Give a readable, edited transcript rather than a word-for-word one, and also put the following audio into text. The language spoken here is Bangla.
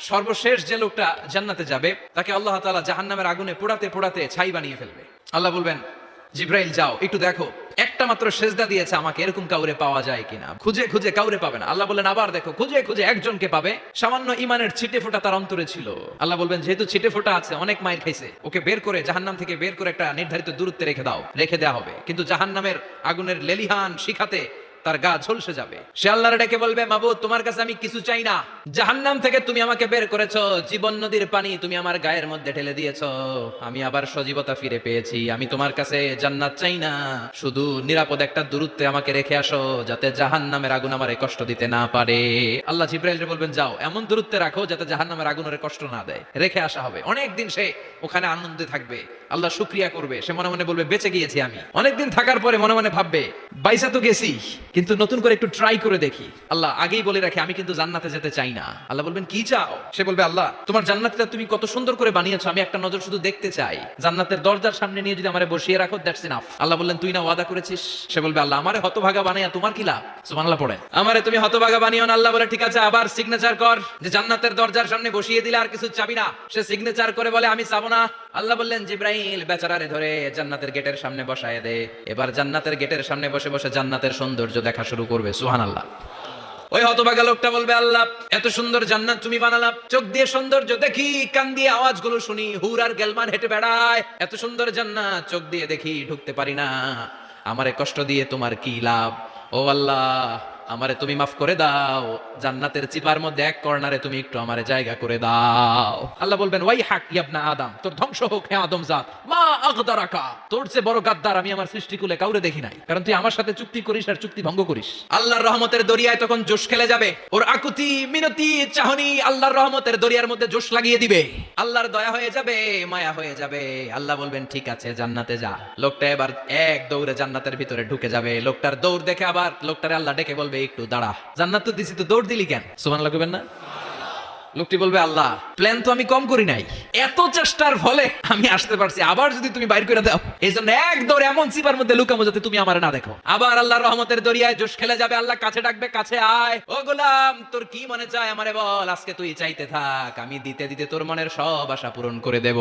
সর্বশেষ যে লোকটা জান্নাতে যাবে তাকে আল্লাহ তাআলা জাহান্নামের আগুনে পোড়াতে পোড়াতে ছাই বানিয়ে ফেলবে। আল্লাহ বলবেন, জিব্রাইল যাও একটু দেখো একটা মাত্র সেজদা দিয়েছে আমাকে, এরকম কাউরে পাওয়া যায় কিনা। খুঁজে খুঁজে কাউরে পাবে না। আল্লাহ বললেন আবার দেখো, খুঁজে খুঁজে একজনকে পাবে, সামান্য ইমানের ছিটে ফোঁটা তার অন্তরে ছিল। আল্লাহ বলবেন যেহেতু ছিটে ফোঁটা আছে, অনেক মাইর খাইছে, ওকে বের করে জাহান্নাম থেকে বের করে একটা নির্ধারিত দূরত্বে রেখে দাও, রেখে দেওয়া হবে। কিন্তু জাহান্নামের আগুনের লেলিহান শিখাতে তার গা ঝলসে যাবে। সে আল্লাহর ডেকে বলবে, মাবুদ তোমার কাছে আমি কিছু চাই না, জাহান্নাম থেকে তুমি আমাকে বের করেছো, জীবন নদীর পানি তুমি আমার গায়ের মধ্যে ঢেলে দিয়েছো, আমি আবার সজীবতা ফিরে পেয়েছি, আমি তোমার কাছে জান্নাত চাই না, শুধু নিরাপদ একটা দূরত্বে আমাকে রেখে আসো যাতে জাহান্নামের আগুন আমারে কষ্ট দিতে না পারে। আল্লাহ জিব্রাইলকে বলবেন যাও এমন দূরত্বে রাখো যাতে জাহান্নামের আগুন ওরে কষ্ট না দেয়, রেখে আসা হবে। অনেকদিন সে ওখানে আনন্দে থাকবে, আল্লাহ শুকরিয়া করবে, সে মনে মনে বলবে বেঁচে গিয়েছি আমি। অনেকদিন থাকার পরে মনে মনে ভাববে বাইসা তো গেছি, কিন্তু নতুন করে একটু ট্রাই করে দেখি। আল্লাহ আগেই বলে রাখে আমি কিন্তু জান্নাতে যেতে চাই না। আল্লাহ বলবেন কি চাও? সে বলবে আল্লাহ তোমার জান্নাতটা তুমি কত সুন্দর করে বানিয়েছো, আমি একটা নজর শুধু দেখতে চাই, জান্নাতের দরজার সামনে নিয়ে যদি আমারে বসিয়ে রাখো দ্যাটস ইনাফ। আল্লাহ বললেন তুই না ওয়াদা করেছিস। সে বলবে আল্লাহ আমারে হতভাগা বানাইয়া তোমার কি লাভ? সুবহানাল্লাহ পড়ে, আমারে তুমি হতভাগা বানিও না। আল্লাহ বলে ঠিক আছে, আবার সিগনেচার কর যে জান্নাতের দরজার সামনে বসিয়ে দিলে আর কিছু চাবি না। সে সিগনেচার করে বলে আমি চাবো না। আল্লাহ বললেন জিব্রাইল বেচারারে ধরে জান্নাতের গেটের সামনে বসায় দে, এবার জান্নাতের গেটের সামনে বসে বসে জান্নাতের সৌন্দর্য দেখা শুরু করবে। সুবহানাল্লাহ। ওই হতভাগা লোকটা বলবে আল্লাহ এত সুন্দর জান্নাত তুমি বানালা, চোখ দিয়ে সৌন্দর্য দেখি, কান দিয়ে আওয়াজগুলো শুনি, হুর আর গেলমান হেঁটে বেড়ায়, এত সুন্দর জান্নাত চোখ দিয়ে দেখি ঢুকতে পারি না, আমারে কষ্ট দিয়ে তোমার কি লাভ? ও আল্লাহ আমারে তুমি মাফ করে দাও, জান্নাতের চিপার মধ্যে এক কর্নারে তুমি একটু আমারে জায়গা করে দাও। আল্লাহ বলবেন ওয়াই হাক ইবনা আদম, তোর ধ্বংস হোক হে আদম জাত, মা আগদারাকা, তোর চেয়ে বড় গাদ্দার আমি আমার সৃষ্টিকুলে কাউরে দেখি নাই, কারণ তুই আমার সাথে চুক্তি করিস আর চুক্তি ভঙ্গ করিস। আল্লাহর রহমতের দরিয়ায় তখন জোশ খেলে যাবে, ওর আকুতি মিনতি চাহনি আল্লাহর রহমতের দরিয়ার মধ্যে জোশ লাগিয়ে দিবে, আল্লাহর দয়া হয়ে যাবে, মায়া হয়ে যাবে। আল্লাহ বলবেন ঠিক আছে জান্নাতে যা। লোকটা এবার এক দৌড়ে জান্নাতের ভিতরে ঢুকে যাবে। লোকটার দৌড় দেখে আবার লোকটারে আল্লাহ ডেকে বলবে একটু দাঁড়া, জান্নাত তো দিছি, তো দৌড় দিলি কেন? সুবহানাল্লাহ কইবেন না? লোকটি বলবে আল্লাহ প্ল্যান তো আমি কম করি নাই, এত চেষ্টার ফলে আমি আসতে পারছি, আবার যদি তুমি বাইর করে দাও, এই জন্য এক দৌড়ে এমন চিপার মধ্যে লুকামো যাতে তুমি আমার না দেখো। আবার আল্লাহর রহমতের দরিয়ায় জোশ খেলে যাবে, আল্লাহ কাছে ডাকবে, কাছে আয়, ও গোলাম তোর কি মনে চায় আমারে বল, আজকে তুই চাইতে থাক, আমি দিতে দিতে তোর মনের সব আশা পূরণ করে দেব।